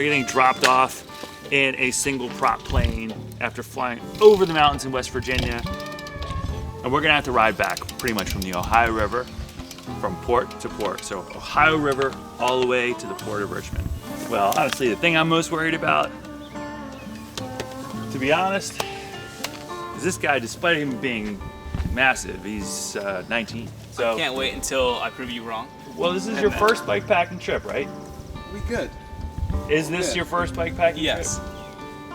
are getting dropped off in a single prop plane after flying over the mountains in West Virginia. And we're gonna have to ride back pretty much from the Ohio River, from port to port. So Ohio River all the way to the port of Richmond. Well, honestly, the thing I'm most worried about, to be honest, is this guy, despite him being massive, he's 19. So I can't wait until I prove you wrong. well, this is your first bike packing trip, right? We good. Is this your first bike packing Yes. trip?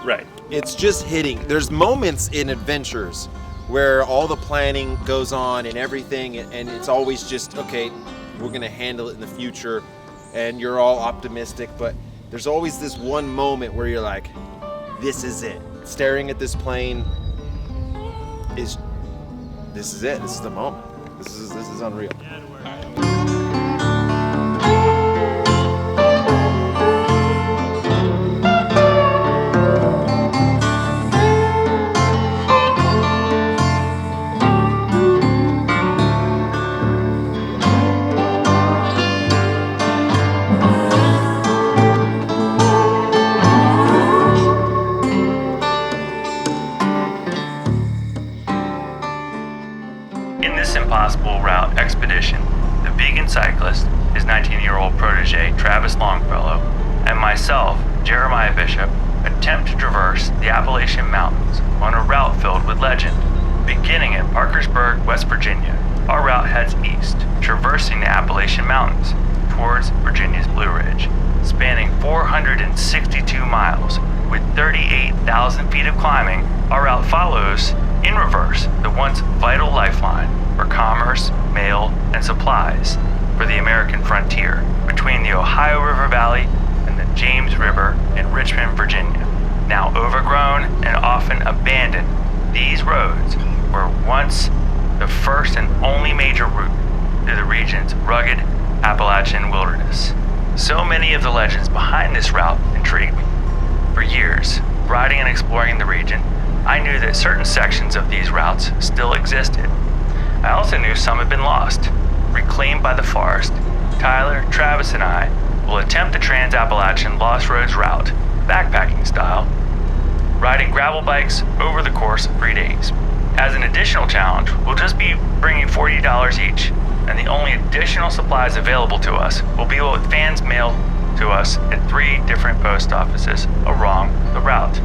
Right. It's just hitting. There's moments in adventures where all the planning goes on and everything, and it's always just, okay, we're gonna handle it in the future, and you're all optimistic, but there's always this one moment where you're like, this is it. Staring at this plane this is it. This is the moment. This is unreal. In this impossible route expedition, the Vegan Cyclist, his 19-year-old protege Travis Longfellow, and myself, Jeremiah Bishop, attempt to traverse the Appalachian Mountains on a route filled with legend. Beginning at Parkersburg, West Virginia, our route heads east, traversing the Appalachian Mountains towards Virginia's Blue Ridge, spanning 462 miles with 38,000 feet of climbing. Our route follows in reverse the once vital lifeline for commerce, mail, and supplies for the American frontier between the Ohio River Valley and the James River in Richmond, Virginia. Now overgrown and often abandoned, these roads were once the first and only major route through the region's rugged Appalachian wilderness. So many of the legends behind this route intrigued me. For years, riding and exploring the region, I knew that certain sections of these routes still existed. I also knew some had been lost, reclaimed by the forest. Tyler, Travis, and I will attempt the Trans-Appalachian Lost Roads route, backpacking style, riding gravel bikes over the course of 3 days. As an additional challenge, we'll just be bringing $40 each, and the only additional supplies available to us will be what fans mail to us at 3 different post offices along the route.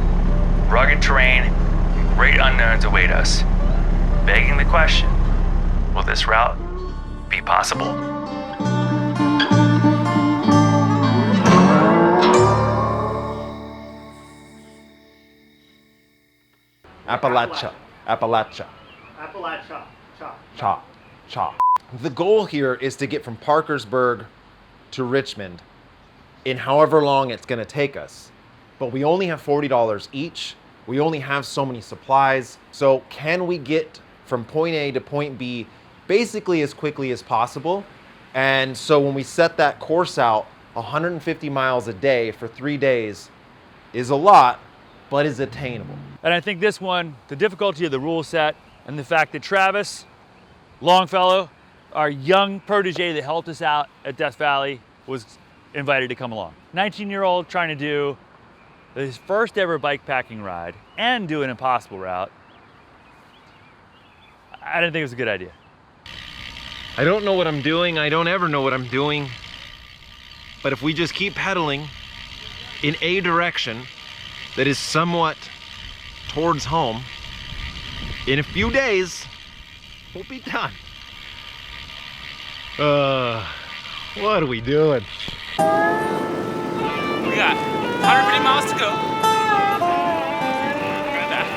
Rugged terrain and great unknowns await us, begging the question, will this route be possible? Appalachia. Appalachia. Appalachia. Cha. The goal here is to get from Parkersburg to Richmond in however long it's gonna take us. But we only have $40 each. We only have so many supplies. So can we get from point A to point B basically as quickly as possible? And so when we set that course out, 150 miles a day for 3 days is a lot, but is attainable. And I think this one, the difficulty of the rule set and the fact that Travis Longfellow, our young protege that helped us out at Death Valley, was invited to come along. 19-year-old trying to do his first ever bike packing ride and do an impossible route. I didn't think it was a good idea. I don't know what I'm doing. I don't ever know what I'm doing. But if we just keep pedaling in a direction that is somewhat towards home, in a few days, we'll be done. What are we doing? We got 150 miles to go. Grab that.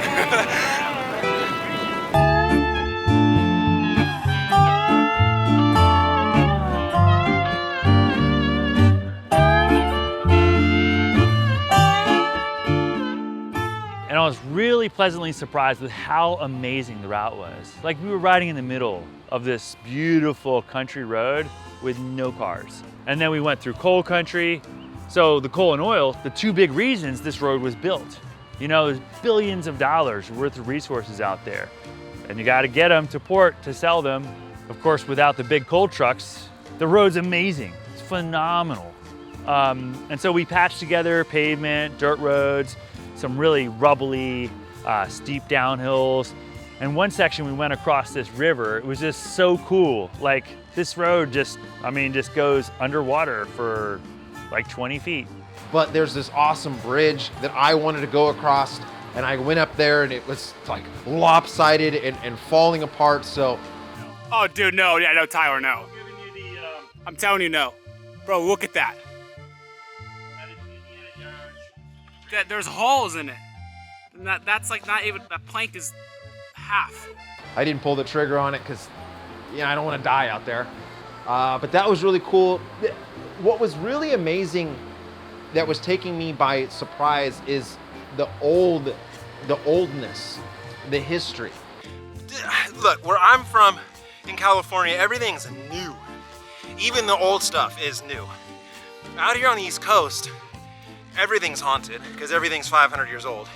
And I was really pleasantly surprised with how amazing the route was. Like, we were riding in the middle of this beautiful country road with no cars. And then we went through coal country. So the coal and oil, the 2 big reasons this road was built. You know, there's billions of dollars worth of resources out there. And you gotta get them to port to sell them. Of course, without the big coal trucks, the road's amazing. It's phenomenal. And so we patched together pavement, dirt roads, some really rubbly, steep downhills. And one section we went across this river. It was just so cool. Like this road just goes underwater for like 20 feet. But there's this awesome bridge that I wanted to go across, and I went up there and it was like lopsided and falling apart, so. Oh, dude, no. Yeah, no, Tyler, no. I'm telling you, no. Bro, look at that. There's holes in it. And that's like not even, that plank is half. I didn't pull the trigger on it because, I don't want to die out there. But that was really cool. What was really amazing that was taking me by surprise is the oldness, the history. Look, where I'm from in California, everything's new. Even the old stuff is new. Out here on the East Coast, everything's haunted because everything's 500 years old.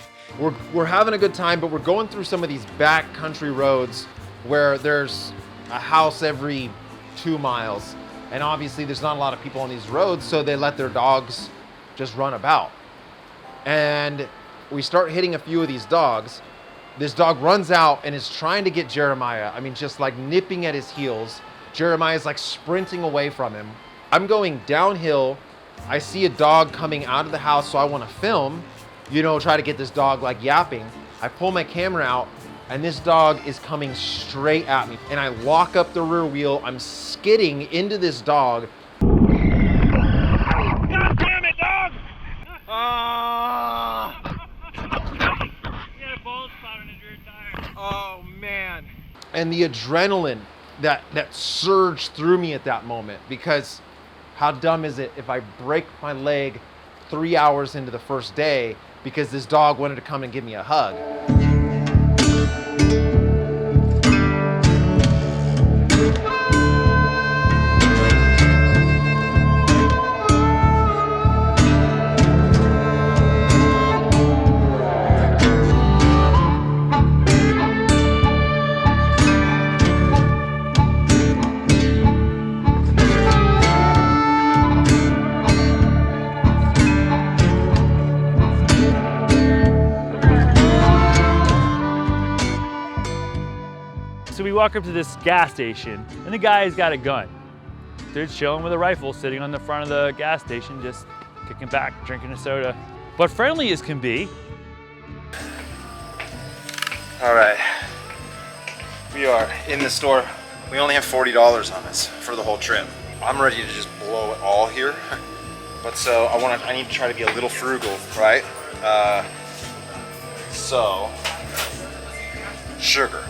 We're having a good time, but we're going through some of these back country roads where there's a house every 2 miles. And obviously there's not a lot of people on these roads, so they let their dogs just run about. And we start hitting a few of these dogs. This dog runs out and is trying to get Jeremiah. Just like nipping at his heels. Jeremiah's like sprinting away from him. I'm going downhill. I see a dog coming out of the house, so I want to film, try to get this dog like yapping. I pull my camera out and this dog is coming straight at me. And I lock up the rear wheel. I'm skidding into this dog. God damn it, dog! You got a bald spot on his rear tire. Oh, man. And the adrenaline that surged through me at that moment, because how dumb is it if I break my leg 3 hours into the first day because this dog wanted to come and give me a hug. So we walk up to this gas station and the guy's got a gun. Dude's chilling with a rifle sitting on the front of the gas station, just kicking back, drinking a soda. But friendly as can be. All right, we are in the store. We only have $40 on us for the whole trip. I'm ready to just blow it all here. But so I need to try to be a little frugal, right? So, sugar.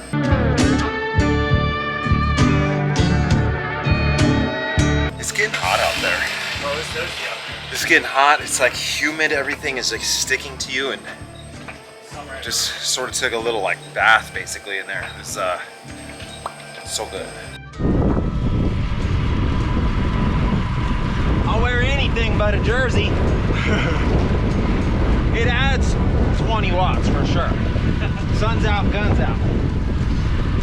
It's getting hot out there. Oh, it's thirsty out there. It's getting hot. It's like humid. Everything is like sticking to you, and just sort of took a little like bath basically in there. It was so good. I'll wear anything but a jersey. It adds 20 watts for sure. Sun's out, guns out.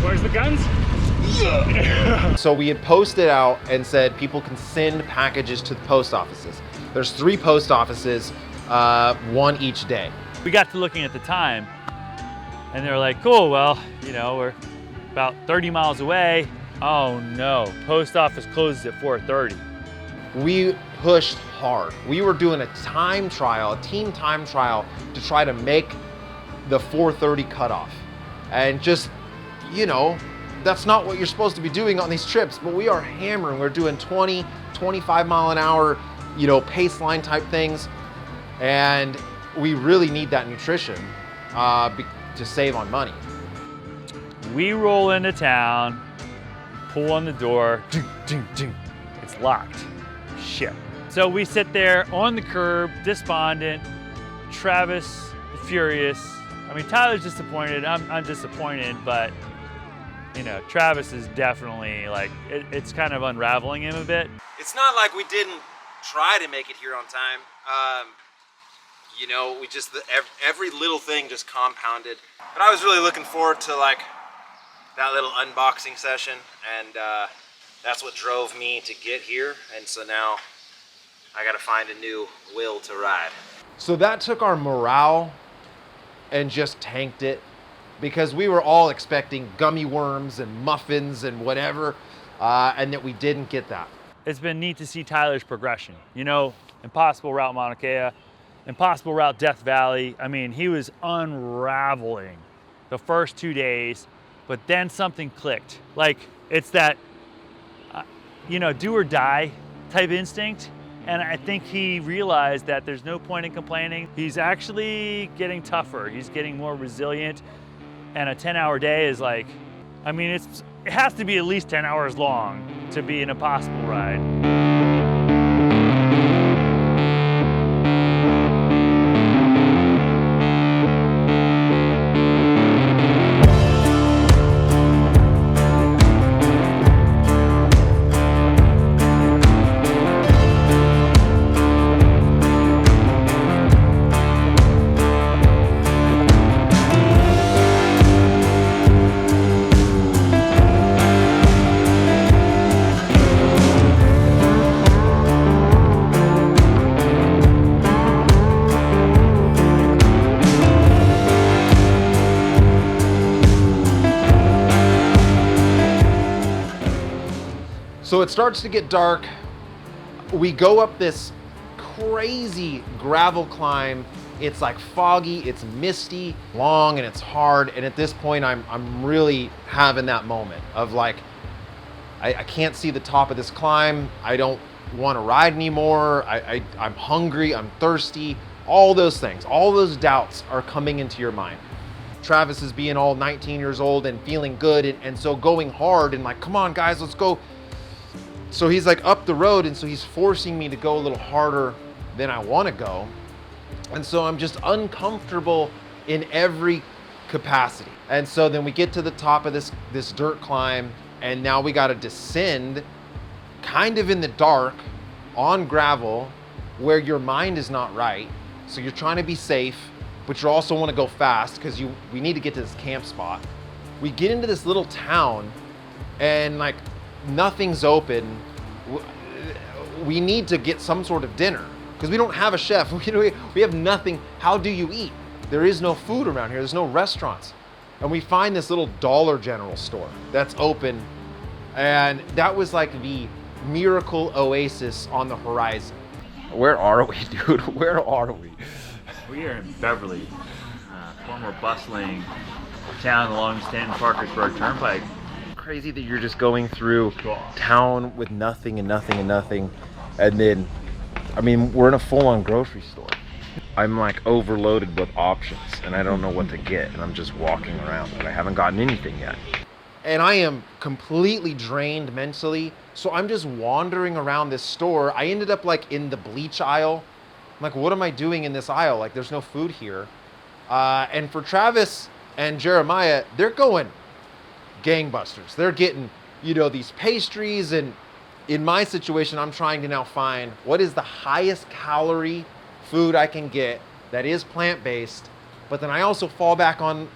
Where's the guns? So we had posted out and said people can send packages to the post offices. There's 3 post offices, 1 each day. We got to looking at the time and they were like, cool, well, we're about 30 miles away. Oh no, post office closes at 4:30. We pushed hard. We were doing a time trial, a team time trial to try to make the 4:30 cutoff. And just, that's not what you're supposed to be doing on these trips, but we are hammering. We're doing 20, 25 mile an hour, pace line type things. And we really need that nutrition to save on money. We roll into town, pull on the door, ding, ding, ding. It's locked. Shit. So we sit there on the curb, despondent. Travis furious. Tyler's disappointed. I'm disappointed, but Travis is definitely like, it's kind of unraveling him a bit. It's not like we didn't try to make it here on time. We just, every little thing just compounded. But I was really looking forward to like that little unboxing session, and that's what drove me to get here. And so now I gotta find a new will to ride. So that took our morale and just tanked it, because we were all expecting gummy worms and muffins and whatever, and that we didn't get that. It's been neat to see Tyler's progression. You know, Impossible Route Mauna Kea, Impossible Route Death Valley. I mean, he was unraveling the first 2 days, but then something clicked. Like, it's that, you know, do or die type instinct. And I think he realized that there's no point in complaining. He's actually getting tougher. He's getting more resilient. And a 10-hour day is like, I mean, it has to be at least 10 hours long to be an impossible ride. So it starts to get dark. We go up this crazy gravel climb. It's like foggy, it's misty, long, and it's hard. And at this point, I'm really having that moment of like, I can't see the top of this climb. I don't want to ride anymore. I'm hungry, I'm thirsty. All those things, all those doubts are coming into your mind. Travis is being all 19 years old and feeling good, and so going hard and like, come on guys, let's go. So he's like up the road, and so he's forcing me to go a little harder than I want to go. And so I'm just uncomfortable in every capacity. And so then we get to the top of this dirt climb, and now we got to descend kind of in the dark on gravel where your mind is not right. So you're trying to be safe, but you also want to go fast because we need to get to this camp spot. We get into this little town, and like, nothing's open. We need to get some sort of dinner because we don't have a chef. We have nothing. How do you eat? There is no food around here. There's no restaurants. And we find this little Dollar General store that's open. And that was like the miracle oasis on the horizon. Where are we, dude? Where are we? We are in Beverly, former bustling town along the Staunton and Parkersburg Turnpike. Crazy that you're just going through town with nothing and nothing and nothing, and then, I mean, we're in a full-on grocery store. I'm like overloaded with options, and I don't know what to get, and I'm just walking around, but I haven't gotten anything yet. And I am completely drained mentally, so I'm just wandering around this store. I ended up like in the bleach aisle. I'm like, what am I doing in this aisle? Like, there's no food here. And for Travis and Jeremiah, they're going gangbusters. They're getting, you know, these pastries, and in my situation, I'm trying to now find what is the highest calorie food I can get that is plant-based, but then I also fall back on,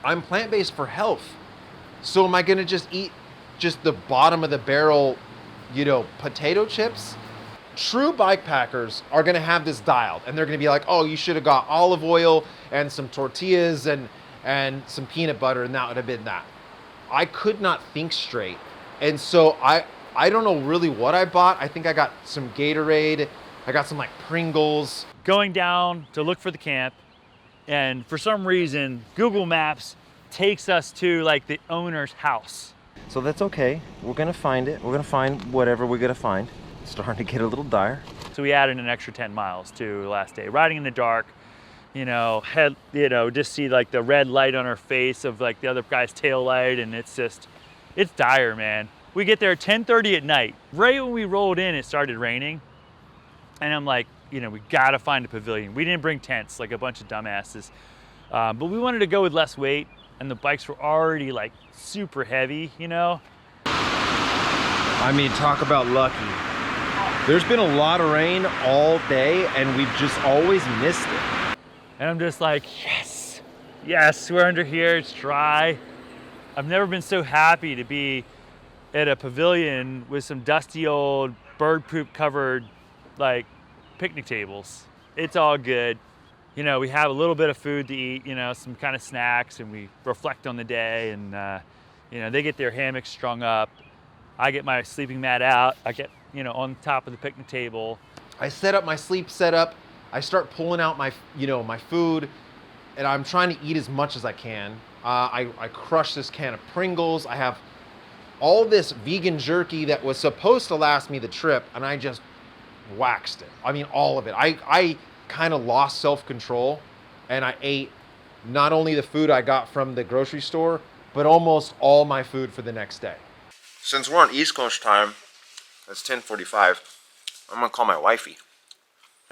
I'm plant-based for health. So am I gonna just eat just the bottom of the barrel, you know, potato chips? True bikepackers are gonna have this dialed, and they're gonna be like, oh, you should have got olive oil and some tortillas and some peanut butter, and that would have been that. I could not think straight. And so I don't know really what I bought. I think I got some Gatorade. I got some like Pringles. Going down to look for the camp, and for some reason, Google Maps takes us to like the owner's house. So that's okay. We're gonna find it. We're gonna find whatever we're gonna find. It's starting to get a little dire. So we added an extra 10 miles to the last day. Riding in the dark, just see like the red light on our face of like the other guy's tail light, and it's dire, man. We get there at 10:30 at night. Right when we rolled in, it started raining. And I'm like, we gotta find a pavilion. We didn't bring tents like a bunch of dumbasses. But we wanted to go with less weight, and the bikes were already like super heavy, I mean, talk about lucky. There's been a lot of rain all day, and we've just always missed it. And I'm just like, yes, we're under here, it's dry. I've never been so happy to be at a pavilion with some dusty old bird poop covered like picnic tables. It's all good. You know, we have a little bit of food to eat, you know, some kind of snacks, and we reflect on the day, and you know, they get their hammocks strung up. I get my sleeping mat out. I get, you know, on top of the picnic table. I set up my sleep setup. I start pulling out my, you know, my food, and I'm trying to eat as much as I can. I crush this can of Pringles. I have all this vegan jerky that was supposed to last me the trip, and I just waxed it. I mean, all of it. I kind of lost self-control, and I ate not only the food I got from the grocery store, but almost all my food for the next day. Since we're on East Coast time, it's 10:45. I'm gonna call my wifey.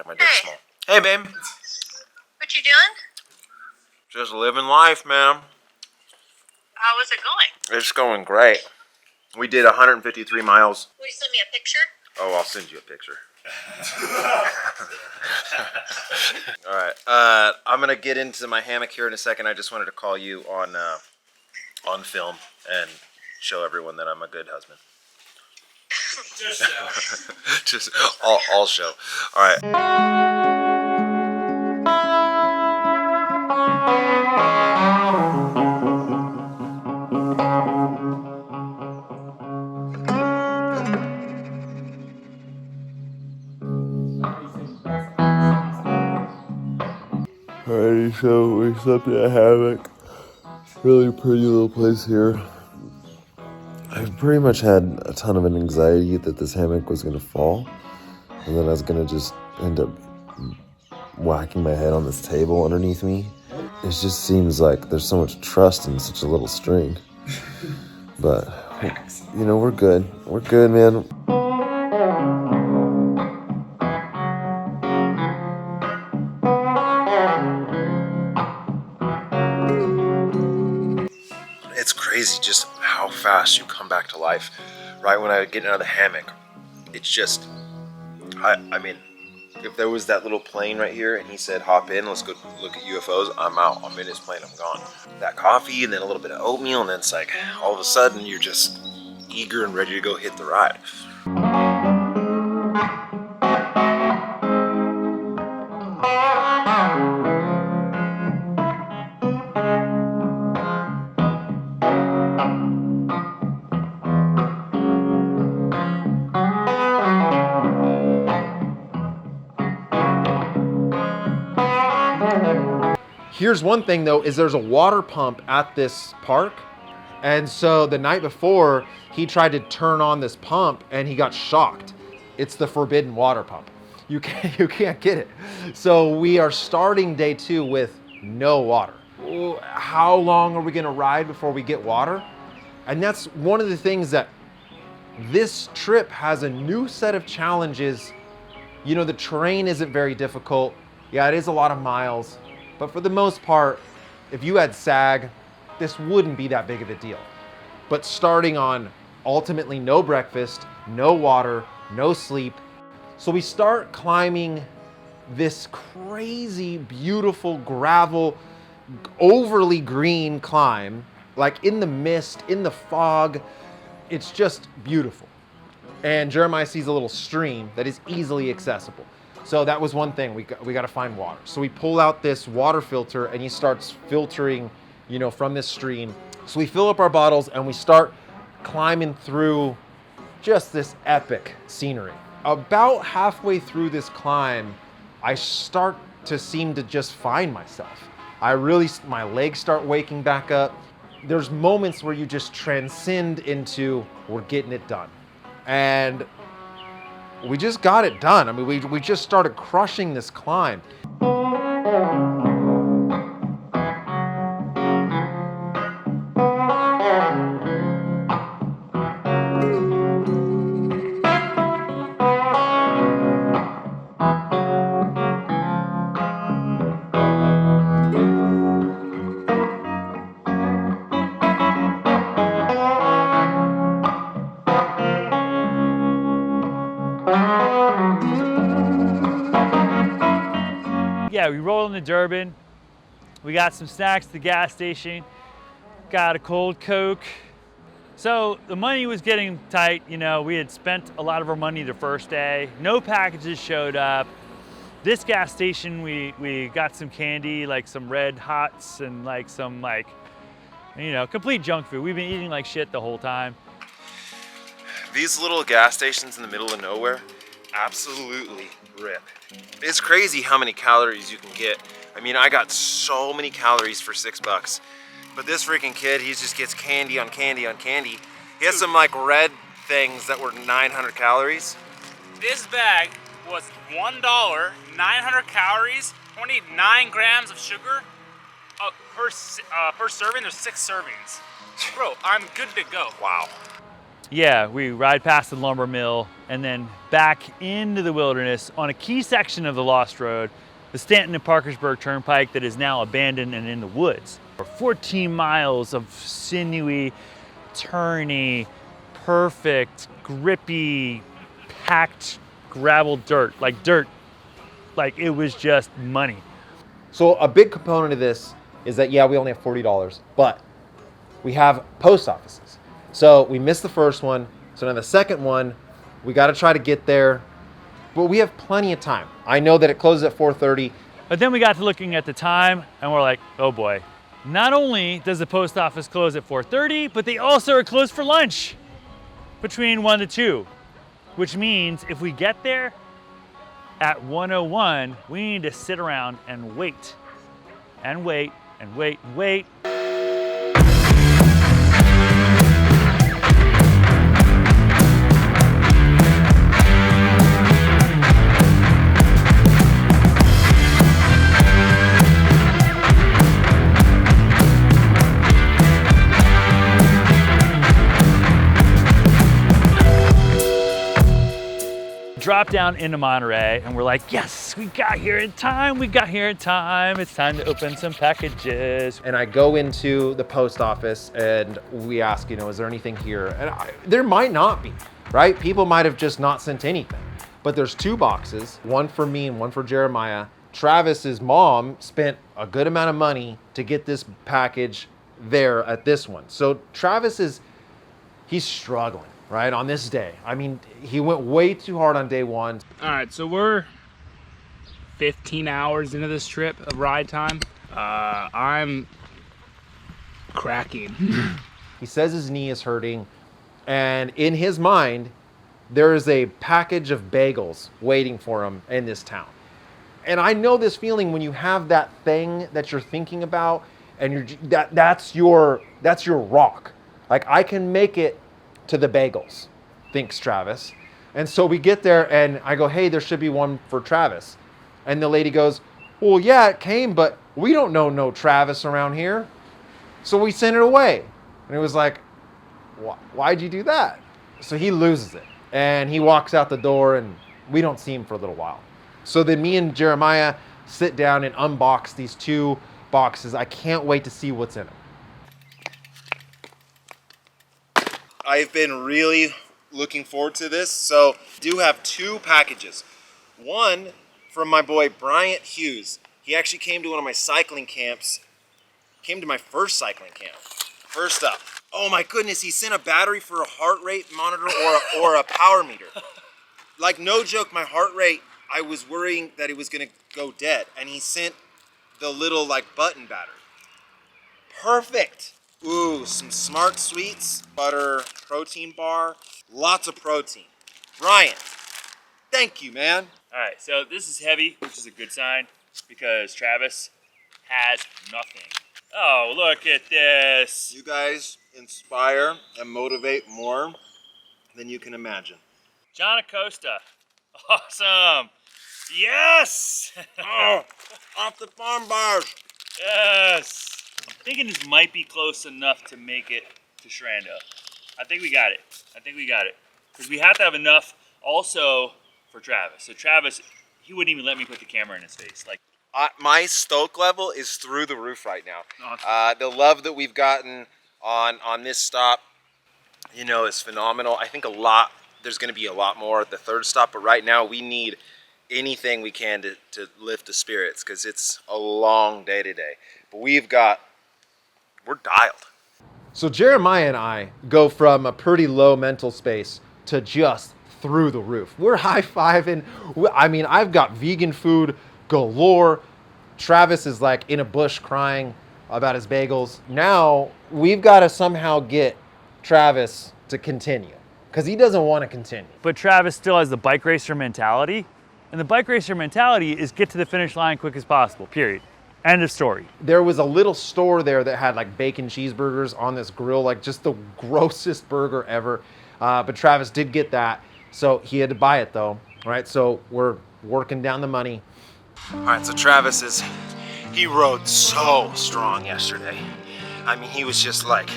My dick's small. Hey, babe. What you doing? Just living life, man. How is it going? It's going great. We did 153 miles. Will you send me a picture? Oh, I'll send you a picture. All right. I'm gonna get into my hammock here in a second. I just wanted to call you on film and show everyone that I'm a good husband. Just all show. All right. Alrighty, so we slept in a hammock. Really pretty little place here. I've pretty much had a ton of an anxiety that this hammock was gonna fall, and then I was gonna just end up whacking my head on this table underneath me. It just seems like there's so much trust in such a little string. But, you know, we're good. We're good, man. It's crazy just how fast you come back to life. Right when I get out of the hammock, it's just, I mean, if there was that little plane right here and he said, hop in, let's go look at UFOs, I'm out. I'm in his plane, I'm gone. That coffee and then a little bit of oatmeal, and then it's like, all of a sudden you're just eager and ready to go hit the ride. Here's one thing though, is there's a water pump at this park. And so the night before, he tried to turn on this pump and he got shocked. It's the forbidden water pump. You can't get it. So we are starting day 2 with no water. How long are we gonna ride before we get water? And that's one of the things that this trip has a new set of challenges. You know, the terrain isn't very difficult. Yeah, it is a lot of miles. But for the most part, if you had SAG, this wouldn't be that big of a deal. But starting on ultimately no breakfast, no water, no sleep. So we start climbing this crazy, beautiful gravel, overly green climb, like in the mist, in the fog. It's just beautiful. And Jeremiah sees a little stream that is easily accessible. So that was one thing, we got to find water. So we pull out this water filter and he starts filtering, you know, from this stream. So we fill up our bottles and we start climbing through just this epic scenery. About halfway through this climb, I start to seem to just find myself. My legs start waking back up. There's moments where you just transcend into, we're getting it done. And we just got it done. I mean, we just started crushing this climb. Yeah, we rolled into Durban. We got some snacks at the gas station. Got a cold Coke, So the money was getting tight. You know, we had spent a lot of our money the first day. No packages showed up. This gas station, we got some candy, like some Red Hots and like some like, you know, complete junk food. We've been eating like shit the whole time. These little gas stations in the middle of nowhere absolutely rip. It's crazy how many calories you can get. I mean, I got so many calories for $6. But this freaking kid, he just gets candy on candy on candy. He has some like red things that were 900 calories. This bag was $1, 900 calories, 29 grams of sugar. Per serving, there's 6 servings. Bro, I'm good to go. Wow. Yeah, we ride past the lumber mill and then back into the wilderness on a key section of the Lost Road, the Staunton and Parkersburg Turnpike that is now abandoned and in the woods. 14 miles of sinewy, turny, perfect, grippy, packed gravel dirt. Like it was just money. So a big component of this is that, yeah, we only have $40, but we have post offices. So we missed the first one. So now the second one, we got to try to get there, but we have plenty of time. I know that it closes at 4:30. But then we got to looking at the time and we're like, oh boy. Not only does the post office close at 4:30, but they also are closed for lunch between 1 to 2, which means if we get there at 1:01, we need to sit around and wait and wait and wait and wait. Drop down into Monterey and we're like, yes, we got here in time. We got here in time. It's time to open some packages. And I go into the post office and we ask, you know, is there anything here? And there might not be, right? People might have just not sent anything. But there's 2 boxes, one for me and one for Jeremiah. Travis's mom spent a good amount of money to get this package there at this one. So Travis he's struggling. Right, on this day. I mean, he went way too hard on day 1. All right, so we're 15 hours into this trip of ride time. I'm cracking. He says his knee is hurting, and in his mind, there is a package of bagels waiting for him in this town. And I know this feeling when you have that thing that you're thinking about, and that's your rock. Like, I can make it to the bagels, thinks Travis. And so we get there and I go, hey, there should be one for Travis. And the lady goes, well, yeah, it came, but we don't know no Travis around here. So we sent it away. And it was like, why'd you do that? So he loses it and he walks out the door and we don't see him for a little while. So then me and Jeremiah sit down and unbox these 2 boxes. I can't wait to see what's in them. I've been really looking forward to this. So I do have 2 packages. One from my boy Bryant Hughes. He actually came to one of my cycling camps. Came to my first cycling camp. First up. Oh my goodness, he sent a battery for a heart rate monitor or a power meter. Like, no joke, my heart rate, I was worrying that it was gonna go dead. And he sent the little like button battery. Perfect. Ooh, some Smart Sweets, butter, protein bar, lots of protein. Brian, thank you, man. All right, so this is heavy, which is a good sign because Travis has nothing. Oh, look at this. You guys inspire and motivate more than you can imagine. John Acosta. Awesome. Yes. Oh, off the farm bars. Yes. I'm thinking this might be close enough to make it to Shranda. I think we got it. Because we have to have enough also for Travis. So Travis, he wouldn't even let me put the camera in his face. Like, my stoke level is through the roof right now. Awesome. The love that we've gotten on this stop, you know, is phenomenal. I think there's going to be a lot more at the 3rd stop, but right now we need anything we can to lift the spirits because it's a long day today. But we're dialed. So Jeremiah and I go from a pretty low mental space to just through the roof. We're high-fiving. I mean, I've got vegan food galore. Travis is like in a bush crying about his bagels. Now we've got to somehow get Travis to continue because he doesn't want to continue. But Travis still has the bike racer mentality. And the bike racer mentality is get to the finish line quick as possible, period. End of story. There was a little store there that had like bacon cheeseburgers on this grill, like just the grossest burger ever. But Travis did get that. So he had to buy it though, right? So we're working down the money. All right, so Travis he rode so strong yesterday. I mean, he was just like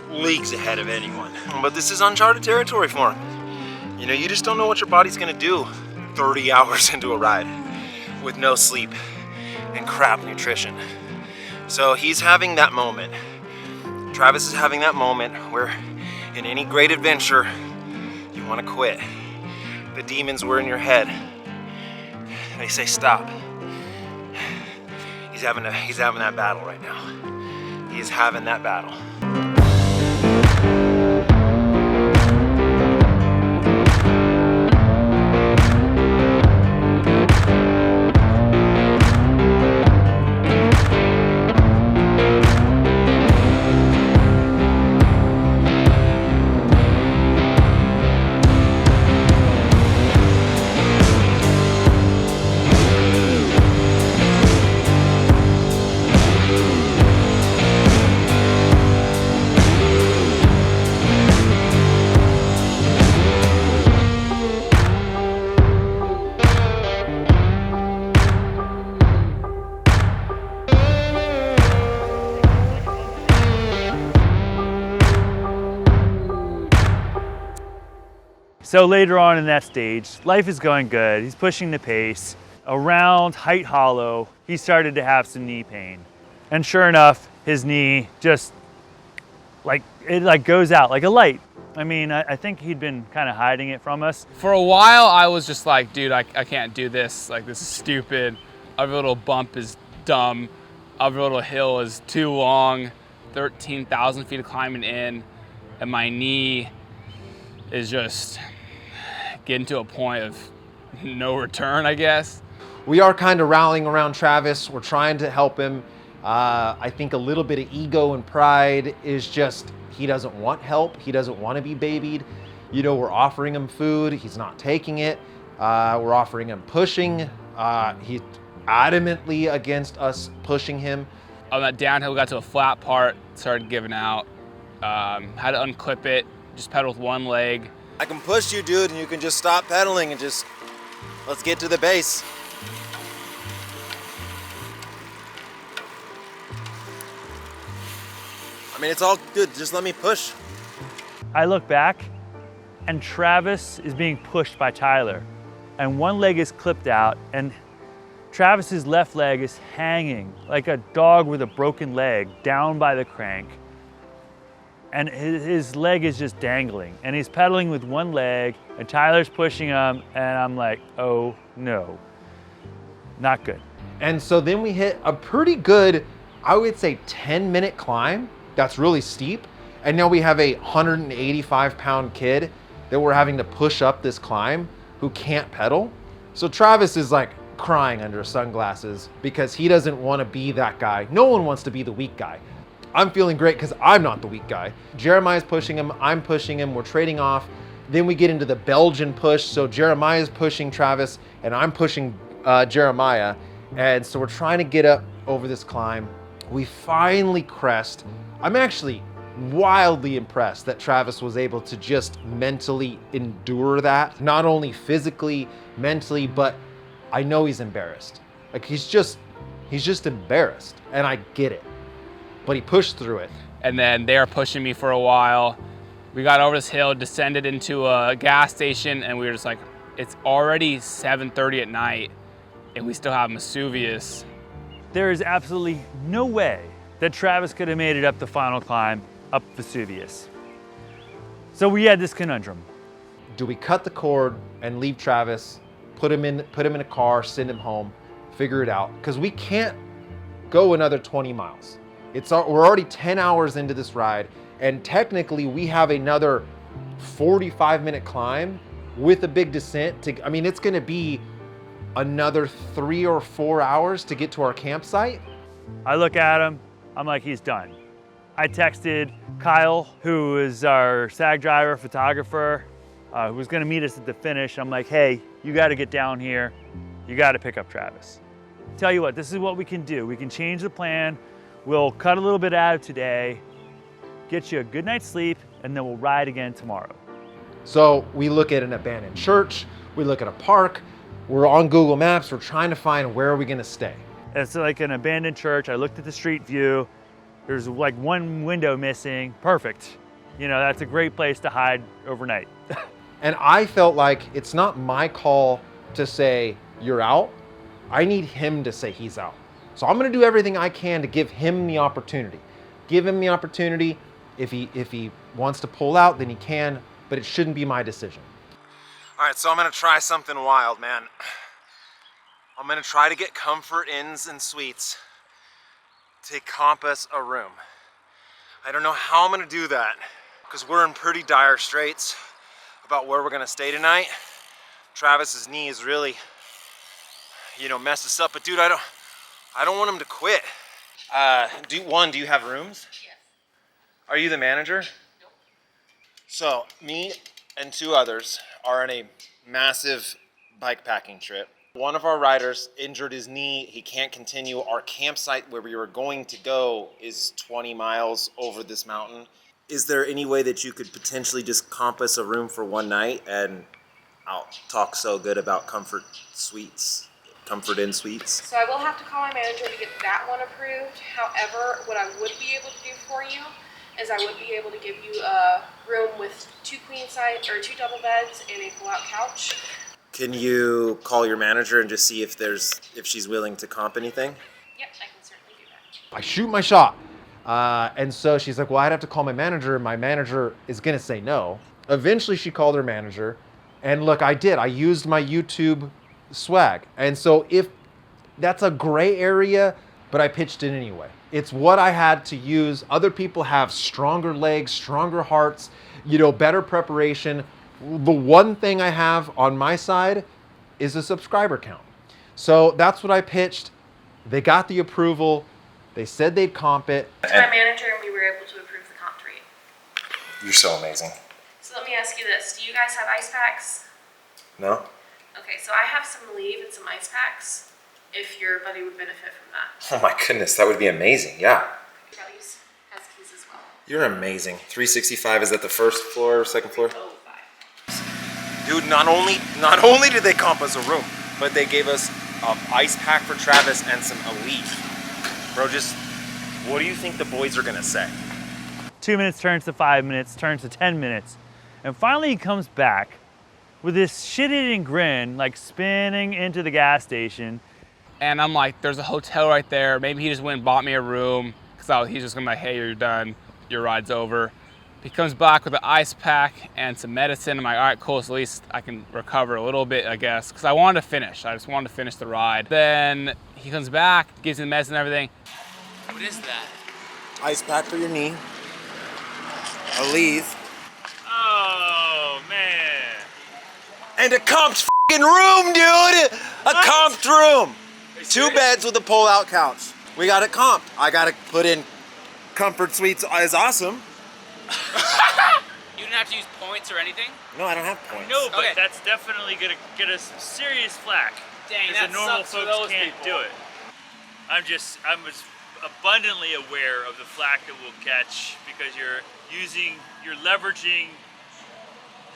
leagues ahead of anyone. But this is uncharted territory for him. You know, you just don't know what your body's gonna do 30 hours into a ride with no sleep and crap nutrition. So he's having that moment. Travis is having that moment where in any great adventure, you wanna quit. The demons were in your head. They say stop. He's having that battle right now. He's having that battle. So later on in that stage, life is going good. He's pushing the pace. Around Height Hollow, he started to have some knee pain. And sure enough, his knee just it goes out like a light. I mean, I think he'd been kind of hiding it from us. For a while, I was just like, dude, I can't do this. Like, this is stupid. Every little bump is dumb. Every little hill is too long. 13,000 feet of climbing in. And my knee is just getting to a point of no return, I guess. We are kind of rallying around Travis. We're trying to help him. I think a little bit of ego and pride is just, he doesn't want help. He doesn't want to be babied. You know, we're offering him food. He's not taking it. We're offering him pushing. He's adamantly against us pushing him. On that downhill, we got to a flat part, started giving out. Had to unclip it, just pedal with one leg. I can push you, dude, and you can just stop pedaling and just, let's get to the base. I mean, it's all good, just let me push. I look back and Travis is being pushed by Tyler and one leg is clipped out and Travis's left leg is hanging like a dog with a broken leg down by the crank. And his leg is just dangling and he's pedaling with one leg and Tyler's pushing him and I'm like, oh no, not good. And so then we hit a pretty good, I would say 10-minute climb. That's really steep. And now we have a 185-pound kid that we're having to push up this climb who can't pedal. So Travis is like crying under sunglasses because he doesn't want to be that guy. No one wants to be the weak guy. I'm feeling great because I'm not the weak guy. Jeremiah's pushing him, I'm pushing him, we're trading off. Then we get into the Belgian push. So Jeremiah's pushing Travis and I'm pushing Jeremiah. And so we're trying to get up over this climb. We finally crest. I'm actually wildly impressed that Travis was able to just mentally endure that. Not only physically, mentally, but I know he's embarrassed. Like he's just embarrassed and I get it. But he pushed through it. And then they were pushing me for a while. We got over this hill, descended into a gas station, and we were just like, it's already 7:30 at night, and we still have Vesuvius. There is absolutely no way that Travis could have made it up the final climb up Vesuvius. So we had this conundrum. Do we cut the cord and leave Travis, put him in a car, send him home, figure it out? Because we can't go another 20 miles. We're already 10 hours into this ride And technically we have another 45-minute climb with a big descent to, I mean, it's gonna be another 3 or 4 hours to get to our campsite. I look at him, I'm like, he's done. I texted Kyle, who is our SAG driver, photographer, who was gonna meet us at the finish. I'm like, hey, you gotta get down here. You gotta pick up Travis. Tell you what, this is what we can do. We can change the plan. We'll cut a little bit out of today, get you a good night's sleep, and then we'll ride again tomorrow. So we look at an abandoned church, we look at a park, we're on Google Maps, we're trying to find where are we gonna stay. It's like an abandoned church. I looked at the street view. There's like one window missing. Perfect. You know, that's a great place to hide overnight. And I felt like it's not my call to say, you're out. I need him to say he's out. So I'm gonna do everything I can to give him the opportunity. Give him the opportunity. If he wants to pull out, then he can, but it shouldn't be my decision. All right, so I'm gonna try something wild, man. I'm gonna try to get Comfort Inns and Suites to compass a room. I don't know how I'm gonna do that because we're in pretty dire straits about where we're gonna stay tonight. Travis's knee is really, you know, messed us up, but dude, I don't want him to quit. Do you have rooms? Yes. Are you the manager? Nope. So me and 2 others are on a massive bike packing trip. One of our riders injured his knee. He can't continue. Our campsite where we were going to go is 20 miles over this mountain. Is there any way that you could potentially just compass a room for one night? And I'll talk so good about Comfort Inn Suites. So I will have to call my manager to get that one approved. However, what I would be able to do for you is I would be able to give you a room with 2 queen size or 2 double beds and a pull-out couch. Can you call your manager and just see if she's willing to comp anything? Yep, I can certainly do that. I shoot my shot. And so she's like, well, I'd have to call my manager, and my manager is gonna say no. Eventually she called her manager, and look, I did. I used my YouTube swag. And so if that's a gray area, but I pitched it anyway. It's what I had to use. Other people have stronger legs, stronger hearts, you know, better preparation. The one thing I have on my side is a subscriber count. So that's what I pitched. They got the approval. They said they'd comp it. To my manager, and we were able to approve the comp rate. You're so amazing. So let me ask you this. Do you guys have ice packs? No? Okay, so I have some Leave and some ice packs if your buddy would benefit from that. Oh my goodness, that would be amazing, yeah. Your buddy's has keys as well. You're amazing. 365, is that the first floor or second floor? 305. Dude, not only did they comp us a room, but they gave us an ice pack for Travis and some Elite. Bro, just, what do you think the boys are gonna say? 2 minutes turns to 5 minutes, turns to 10 minutes. And finally he comes back with this shit-eating grin, like spinning into the gas station. And I'm like, there's a hotel right there. Maybe he just went and bought me a room because he's just gonna be like, hey, you're done. Your ride's over. He comes back with an ice pack and some medicine. I'm like, all right, cool. So at least I can recover a little bit, I guess. Because I wanted to finish. I just wanted to finish the ride. Then he comes back, gives me the medicine and everything. What is that? Ice pack for your knee. Elite. Oh, man. And a comped f***ing room, dude! A comped room! 2 beds with a pull-out couch. We got it comped. I got to put in Comfort Suites is awesome. You didn't have to use points or anything? No, I don't have points. No, but Okay. that's definitely gonna get us serious flack. Dang, because that the normal sucks for folks those can't people. do it. I'm just abundantly aware of the flack that we'll catch because you're leveraging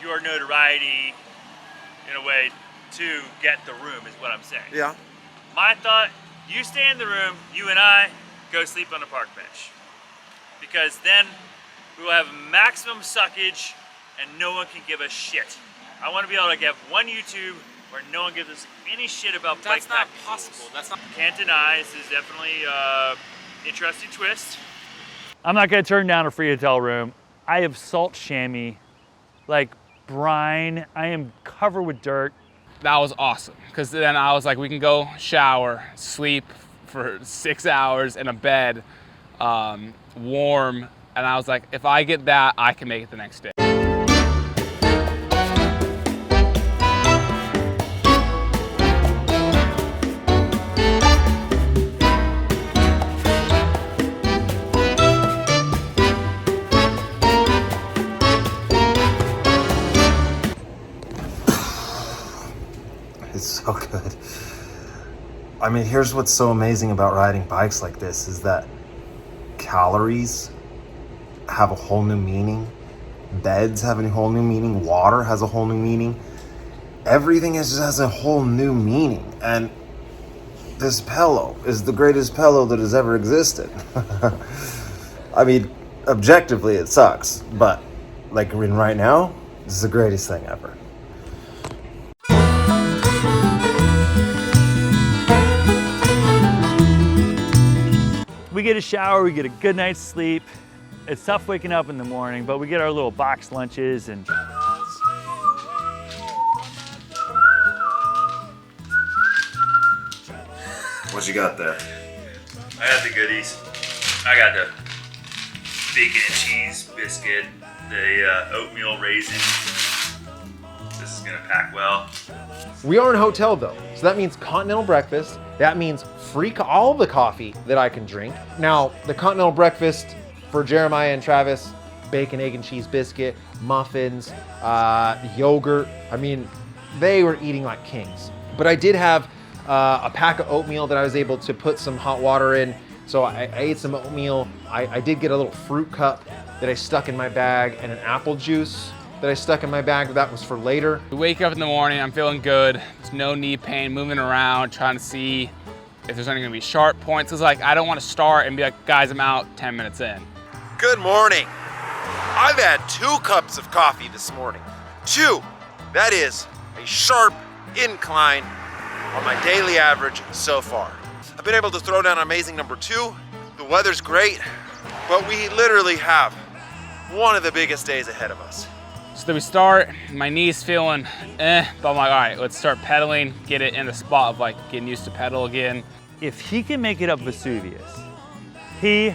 your notoriety in a way to get the room is what I'm saying. Yeah. My thought, you stay in the room, you and I go sleep on a park bench. Because then we will have maximum suckage and no one can give us shit. I want to be able to get one YouTube where no one gives us any shit about bike That's not packing possible. rules. That's not. Can't deny, this is definitely an interesting twist. I'm not gonna turn down a free hotel room. I have salt chamois, like brine. I am covered with dirt. That was awesome. Because then I was like, we can go shower, sleep for 6 hours in a bed, warm, And I was like, if I get that, I can make it the next day. It's so good. I mean, here's what's so amazing about riding bikes like this is that calories have a whole new meaning. Beds have a whole new meaning. Water has a whole new meaning. Everything just has a whole new meaning. And this pillow is the greatest pillow that has ever existed. I mean, objectively it sucks, but like right now, this is the greatest thing ever. We get a shower, we get a good night's sleep. It's tough waking up in the morning, but we get our little box lunches and What you got there? I got the goodies. I got the bacon and cheese biscuit, the oatmeal raisin. This is gonna pack well. We are in a hotel though, so that means continental breakfast. That means all the coffee that I can drink. Now, the continental breakfast for Jeremiah and Travis, bacon, egg, and cheese biscuit, muffins, yogurt. I mean, they were eating like kings. But I did have a pack of oatmeal that I was able to put some hot water in. So I ate some oatmeal. I did get a little fruit cup that I stuck in my bag and an apple juice that I stuck in my bag. That was for later. We wake up in the morning, I'm feeling good. There's no knee pain, moving around, trying to see if there's only gonna be sharp points. It's like, I don't wanna start and be like, guys, I'm out 10 minutes in. Good morning. I've had 2 cups of coffee this morning. 2. That is a sharp incline on my daily average so far. I've been able to throw down an amazing number 2. The weather's great, but we literally have one of the biggest days ahead of us. So we start, my knee's feeling but I'm like, all right, let's start pedaling, get it in the spot of like getting used to pedal again. if he can make it up Vesuvius, he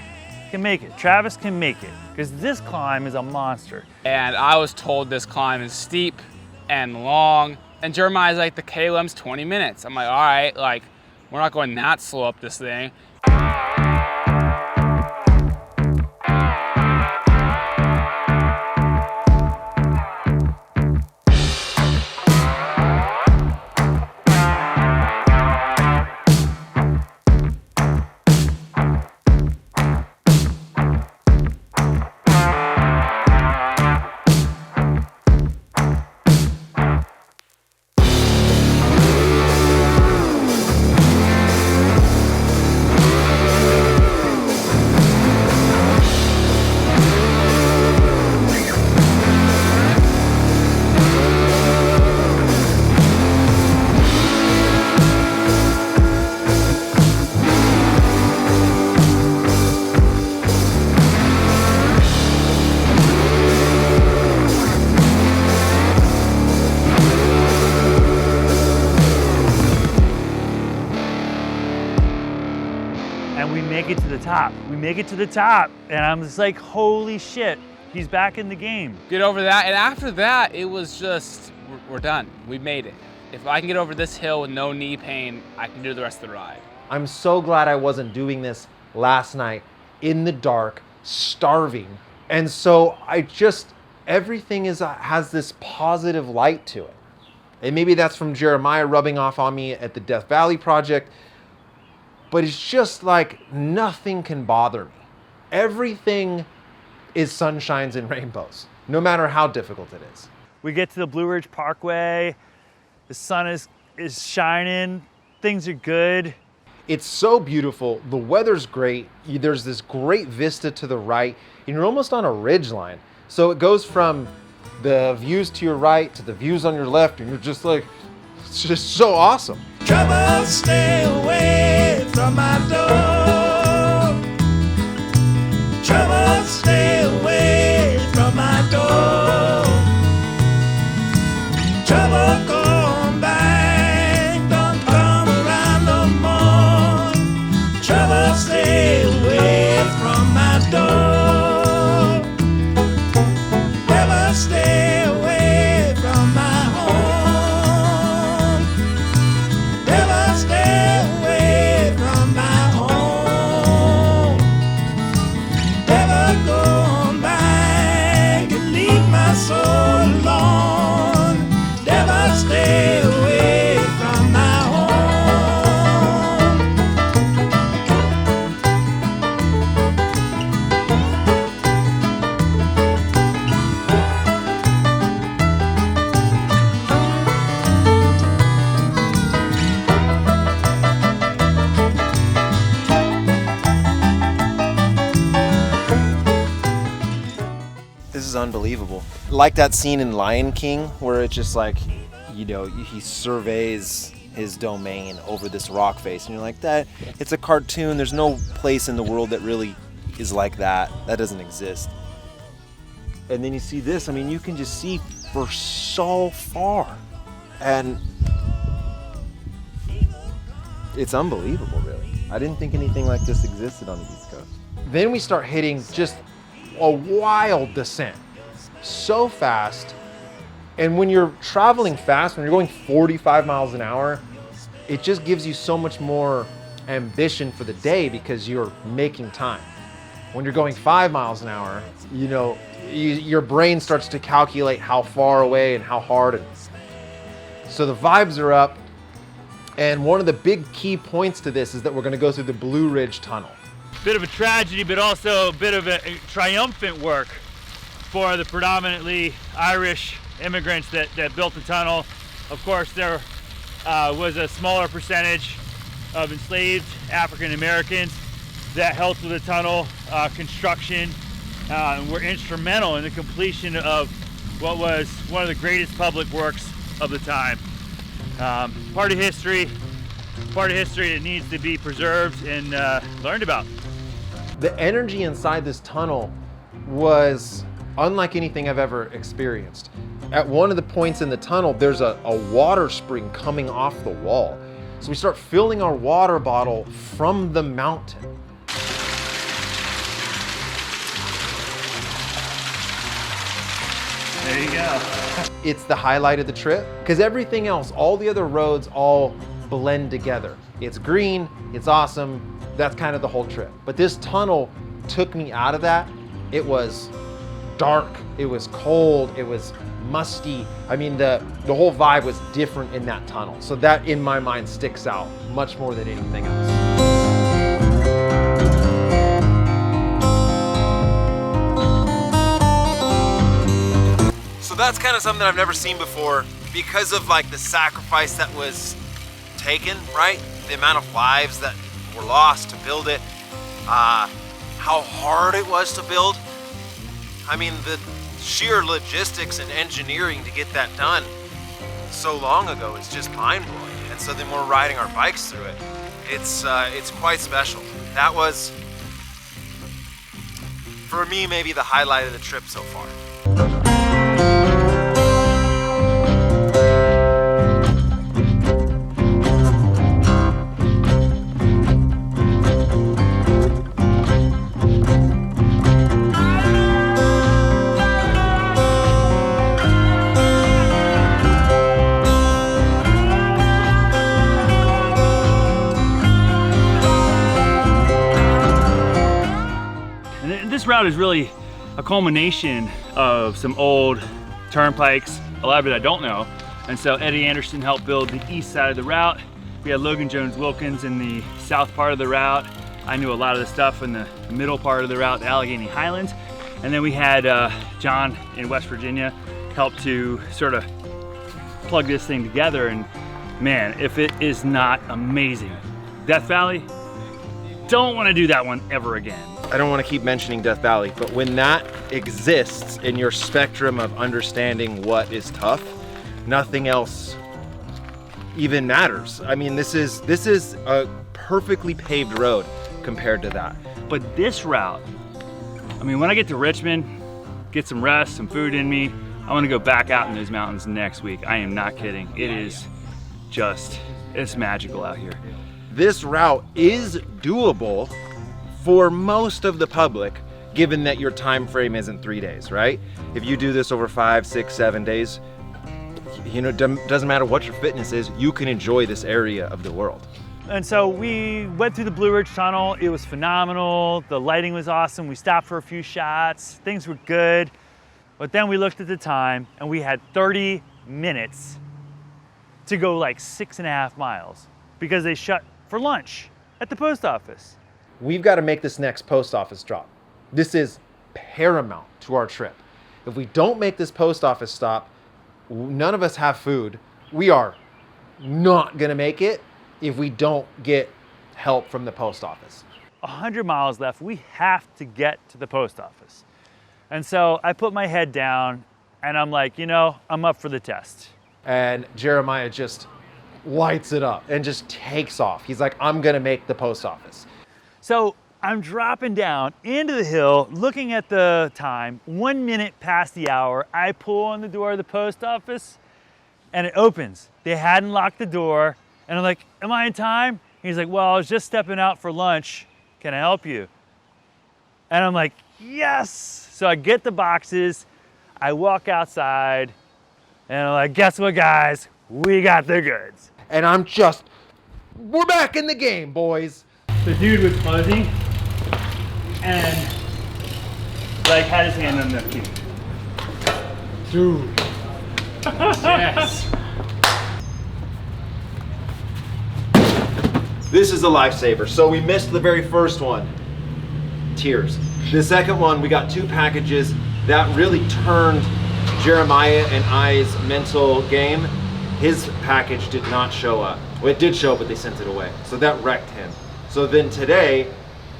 can make it. Travis can make it, because this climb is a monster. And I was told this climb is steep and long, and Jeremiah's like, the KLM's 20 minutes. I'm like, all right, like, we're not going that slow up this thing. We make it to the top, and I'm just like, holy shit, he's back in the game. Get over that, and after that, it was just, we're done. We made it. If I can get over this hill with no knee pain, I can do the rest of the ride. I'm so glad I wasn't doing this last night in the dark, starving. And so everything has this positive light to it. And maybe that's from Jeremiah rubbing off on me at the Death Valley project. But it's just like nothing can bother me. Everything is sunshines and rainbows, no matter how difficult it is. We get to the Blue Ridge Parkway, the sun is shining, things are good. It's so beautiful, the weather's great, there's this great vista to the right, and you're almost on a ridge line. So it goes from the views to your right to the views on your left, and you're just like, it's just so awesome. Trouble, stay away from my door. Trouble, stay away from my door. Trouble, come back, don't come around no more. Trouble, stay away from my door. stay away from my home. Never stay away from my home. Never go on back and leave my soul alone. Never stay away from my home. This is unbelievable. Like that scene in Lion King where it's just like, you know, he surveys his domain over this rock face and you're like, that it's a cartoon. There's no place in the world that really is like that. That doesn't exist. And then you see this, I mean, you can just see for so far. And it's unbelievable, really. I didn't think anything like this existed on the East Coast. Then we start hitting just a wild descent, so fast. And when you're traveling fast, when you're going 45 miles an hour, it just gives you so much more ambition for the day because you're making time. When you're going 5 miles an hour, you know, your brain starts to calculate how far away and how hard. And so the vibes are up. And one of the big key points to this is that we're going to go through the Blue Ridge Tunnel. Bit of a tragedy, but also a bit of a triumphant work for the predominantly Irish immigrants that built the tunnel. Of course, there was a smaller percentage of enslaved African Americans that helped with the tunnel construction and were instrumental in the completion of what was one of the greatest public works of the time. Part of history that needs to be preserved and learned about. The energy inside this tunnel was unlike anything I've ever experienced. At one of the points in the tunnel, there's a water spring coming off the wall. So we start filling our water bottle from the mountain. There you go. It's the highlight of the trip because everything else, all the other roads all blend together. It's green, it's awesome. That's kind of the whole trip. But this tunnel took me out of that. It was dark, it was cold, it was musty. I mean, the whole vibe was different in that tunnel. So that in my mind sticks out much more than anything else. So that's kind of something that I've never seen before because of like the sacrifice that was taken, right? The amount of lives that were lost to build it, how hard it was to build. I mean, the sheer logistics and engineering to get that done so long ago is just mind-blowing. And so then we're riding our bikes through it. It's quite special. That was, for me, maybe the highlight of the trip so far. This route is really a culmination of some old turnpikes, a lot of it I don't know. And so Eddie Anderson helped build the east side of the route. We had Logan Jones Wilkins in the south part of the route. I knew a lot of the stuff in the middle part of the route, the Allegheny Highlands. And then we had John in West Virginia help to sort of plug this thing together. And man, if it is not amazing. Death Valley, don't want to do that one ever again. I don't want to keep mentioning Death Valley, but when that exists in your spectrum of understanding what is tough, nothing else even matters. I mean, this is a perfectly paved road compared to that. But this route, I mean, when I get to Richmond, get some rest, some food in me, I want to go back out in those mountains next week. I am not kidding. It is just, it's magical out here. This route is doable for most of the public, given that your time frame isn't 3 days, right? If you do this over 5, 6, 7 days, you know, doesn't matter what your fitness is, you can enjoy this area of the world. And so we went through the Blue Ridge Tunnel. It was phenomenal. The lighting was awesome. We stopped for a few shots. Things were good. But then we looked at the time and we had 30 minutes to go like 6.5 miles because they shut for lunch at the post office. We've got to make this next post office drop. This is paramount to our trip. If we don't make this post office stop, none of us have food. We are not going to make it if we don't get help from the post office. 100 miles left. We have to get to the post office. And so I put my head down and I'm like, you know, I'm up for the test. And Jeremiah just lights it up and just takes off. He's like, I'm going to make the post office. So I'm dropping down into the hill, looking at the time, 1 minute past the hour. I pull on the door of the post office and it opens. They hadn't locked the door. And I'm like, am I in time? He's like, well, I was just stepping out for lunch. Can I help you? And I'm like, yes. So I get the boxes, I walk outside, and I'm like, guess what, guys? We got the goods. And we're back in the game, boys. The dude was fuzzy and like had his hand on the key. Dude. Yes. This is a lifesaver. So we missed the very first one. Tears. The second one, we got 2 packages. That really turned Jeremiah and I's mental game. His package did not show up. Well, it did show, but they sent it away. So that wrecked him. So then today,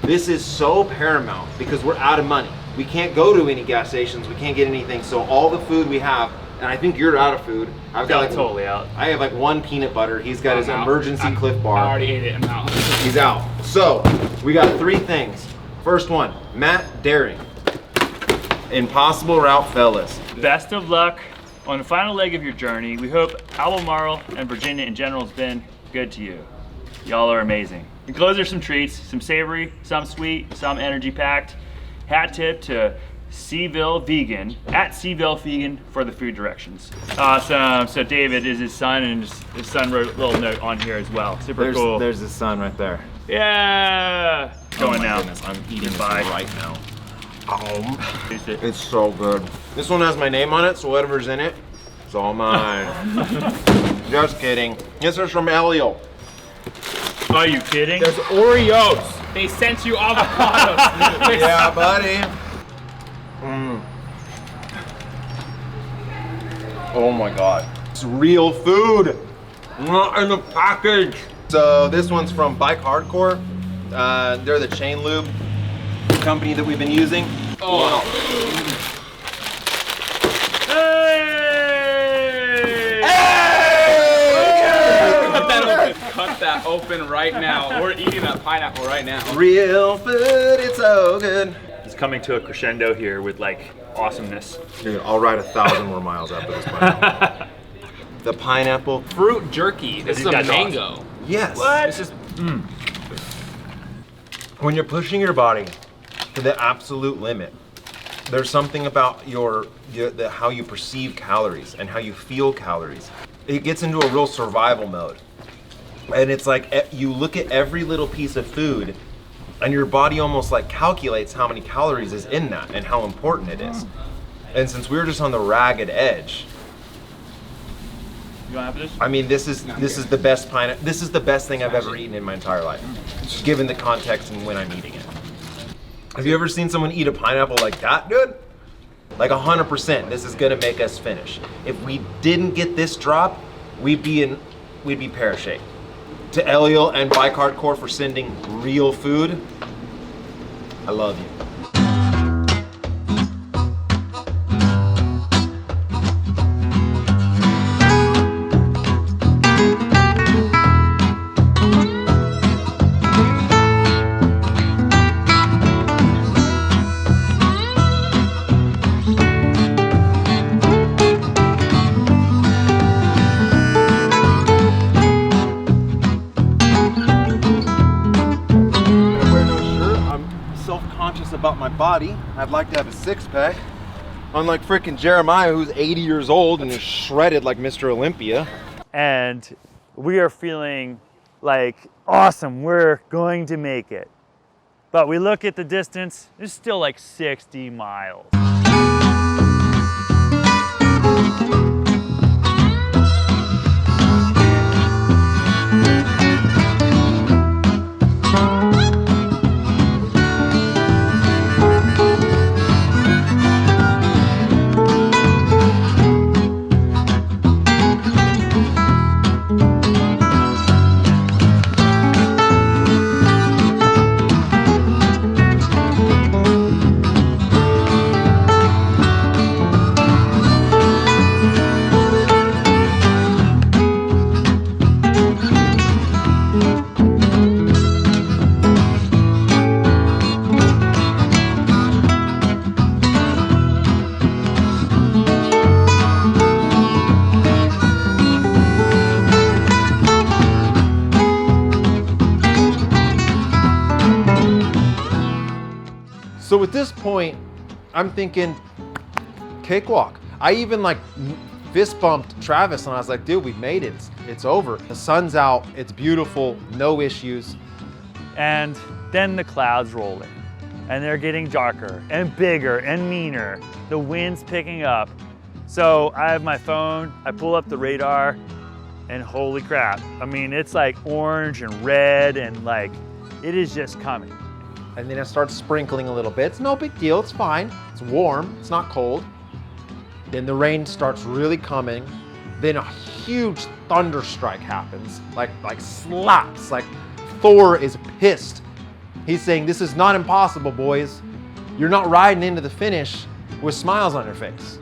this is so paramount because we're out of money. We can't go to any gas stations. We can't get anything. So all the food we have, and I think you're out of food. I've got like totally out. I have like 1 peanut butter. He's got his emergency Cliff Bar. I already ate it. I'm out. He's out. So we got 3 things. First one, Matt Daring. Impossible Route Fellas. Best of luck on the final leg of your journey. We hope Albemarle and Virginia in general has been good to you. Y'all are amazing. Enclosed are some treats, some savory, some sweet, some energy packed. Hat tip to Seaville Vegan, at Seaville Vegan for the food directions. Awesome. So David is his son, and his son wrote a little note on here as well. Super cool. There's his son right there. Yeah. Going now. Goodness, I'm eating this Bye. right now. It's so good. This one has my name on it, so whatever's in it, it's all mine. Just kidding. This is from Elio. Are you kidding? There's Oreos. They sent you avocados. Yeah, buddy. Oh my God. It's real food. Not in the package. So this one's from Bike Hardcore. They're the chain lube company that we've been using. Oh. Wow. Hey! Hey! Cut that open right now. We're eating that pineapple right now. Real food, it's so good. It's coming to a crescendo here with like awesomeness. Dude, I'll ride 1,000 more miles after this pineapple. The pineapple. Fruit jerky. This is a mango. Yes. What? This is When you're pushing your body to the absolute limit, there's something about how you perceive calories and how you feel calories. It gets into a real survival mode. And it's like you look at every little piece of food and your body almost like calculates how many calories is in that and how important it is. And since we were just on the ragged edge, You want to have this? I mean, this is the best pineapple. This is the best thing I've ever eaten in my entire life, given the context and when I'm eating it. Have you ever seen someone eat a pineapple like that, dude? Like 100%, this is gonna make us finish. If we didn't get this drop, we'd be pear-shaped. To Eliel and Bike Hardcore for sending real food, I love you. body. I'd like to have a six-pack. Unlike freaking Jeremiah, who's 80 years old and is shredded like Mr. Olympia. And we are feeling like, awesome, we're going to make it. But we look at the distance, it's still like 60 miles. So at this point, I'm thinking cakewalk. I even like fist bumped Travis and I was like, dude, we've made it. It's over. The sun's out. It's beautiful. No issues. And then the clouds roll in and they're getting darker and bigger and meaner. The wind's picking up. So I have my phone, I pull up the radar and holy crap. I mean, it's like orange and red and like, it is just coming. And then it starts sprinkling a little bit. It's no big deal, it's fine. It's warm, it's not cold. Then the rain starts really coming. Then a huge thunder strike happens, like slaps, like Thor is pissed. He's saying, this is not impossible, boys. You're not riding into the finish with smiles on your face.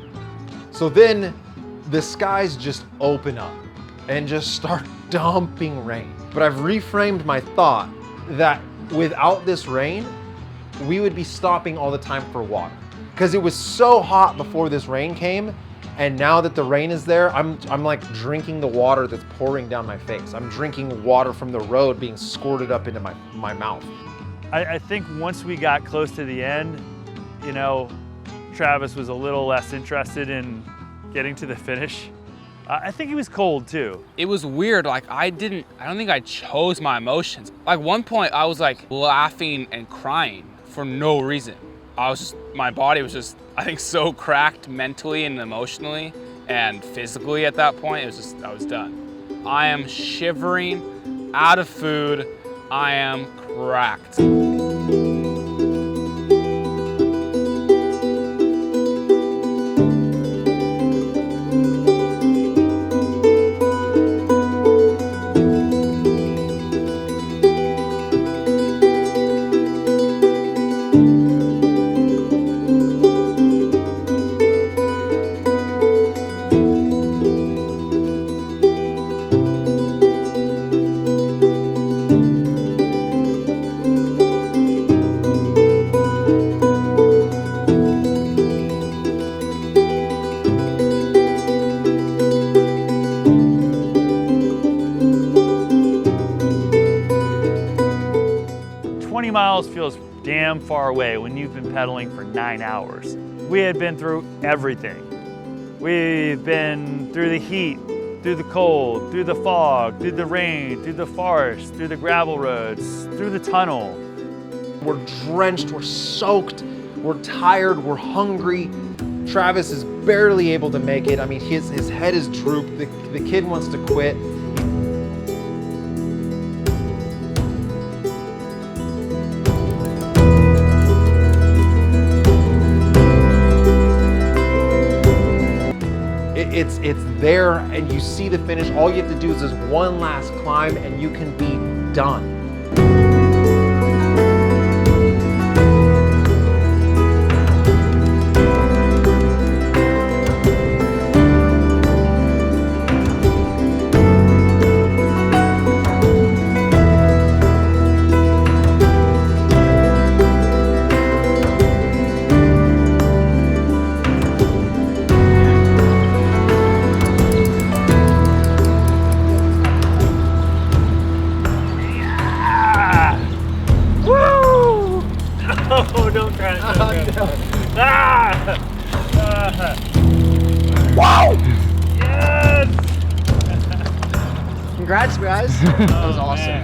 So then the skies just open up and just start dumping rain. But I've reframed my thought that without this rain, we would be stopping all the time for water. Because it was so hot before this rain came, and now that the rain is there, I'm like drinking the water that's pouring down my face. I'm drinking water from the road being squirted up into my mouth. I think once we got close to the end, you know, Travis was a little less interested in getting to the finish. I think he was cold too. It was weird, like I don't think I chose my emotions. Like one point I was like laughing and crying for no reason. My body was just, I think, so cracked mentally and emotionally and physically at that point. It was just, I was done. I am shivering, out of food, I am cracked. 20 miles feels damn far away when you've been pedaling for 9 hours. We had been through everything. We've been through the heat, through the cold, through the fog, through the rain, through the forest, through the gravel roads, through the tunnel. We're drenched, we're soaked, we're tired, we're hungry. Travis is barely able to make it. I mean, his head is drooped. The kid wants to quit. It's there and you see the finish. All you have to do is this one last climb and you can be done. Congrats, guys. That was awesome.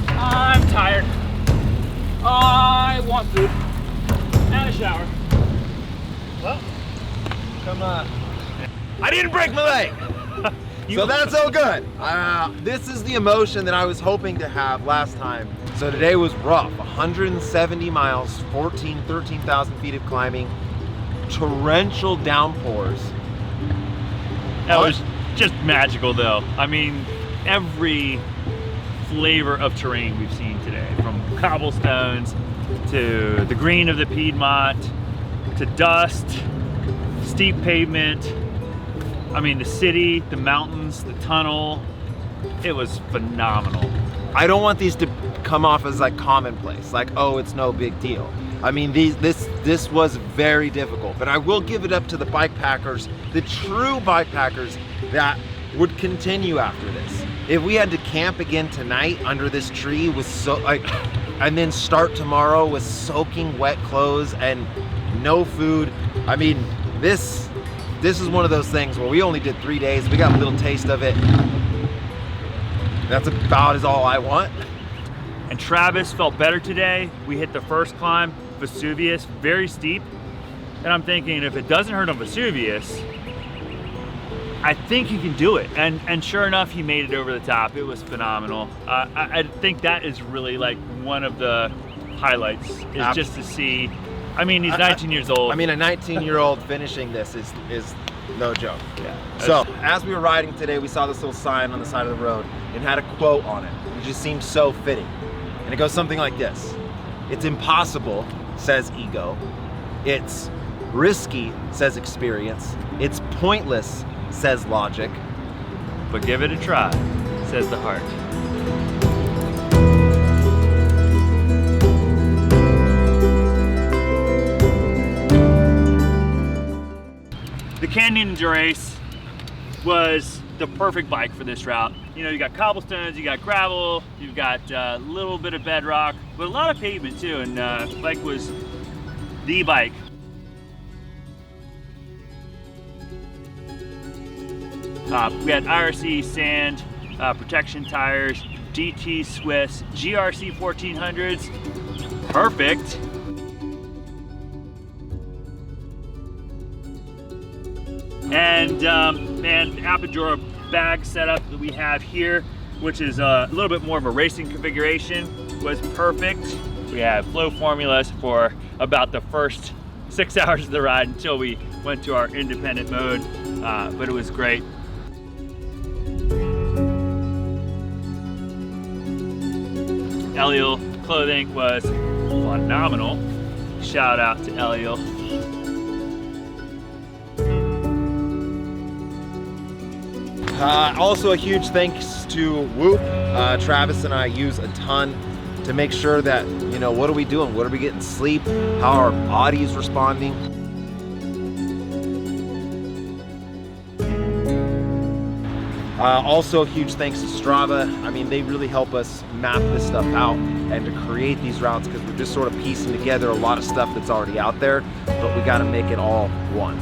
I'm tired. I want food and a shower. Well, come on. I didn't break my leg. So that's so good. This is the emotion that I was hoping to have last time. So today was rough. 170 miles, 13,000 feet of climbing, torrential downpours. That was just magical though. I mean, every flavor of terrain we've seen today, from cobblestones to the green of the Piedmont to dust, steep pavement. I mean, the city, the mountains, the tunnel, it was phenomenal. I don't want these to come off as like commonplace, like, oh, it's no big deal. I mean, this was very difficult, but I will give it up to the bike packers, the true bike packers that would continue after this. If we had to camp again tonight under this tree with and then start tomorrow with soaking wet clothes and no food, I mean, this is one of those things where we only did 3 days. We got a little taste of it. That's about as all I want. And Travis felt better today. We hit the first climb, Vesuvius, very steep. And I'm thinking, if it doesn't hurt on Vesuvius, I think he can do it. And sure enough, he made it over the top. It was phenomenal. I think that is really like one of the highlights, is just to see. I mean, he's 19 years old. I mean, a 19-year-old finishing this is no joke. Yeah. So, as we were riding today, we saw this little sign on the side of the road. It had a quote on it. It just seemed so fitting. And it goes something like this. It's impossible, says ego. It's risky, says experience. It's pointless, says logic. But give it a try, says the heart. The Canyon Endurance was the perfect bike for this route. You know, you got cobblestones, you got gravel, you've got a little bit of bedrock, but a lot of pavement too, and the bike was the bike. We had IRC sand, protection tires, GT Swiss, GRC 1400s, perfect. And man, the Apogora bag setup that we have here, which is a little bit more of a racing configuration, was perfect. We have flow formulas for about the first 6 hours of the ride until we went to our independent mode, but it was great. Eliel clothing was phenomenal. Shout out to Eliel. Also a huge thanks to Whoop. Travis and I use a ton to make sure that, you know, what are we doing? What are we getting sleep? How are our bodies responding? Also a huge thanks to Strava. I mean, they really help us map this stuff out and to create these routes, because we're just sort of piecing together a lot of stuff that's already out there, but we got to make it all one.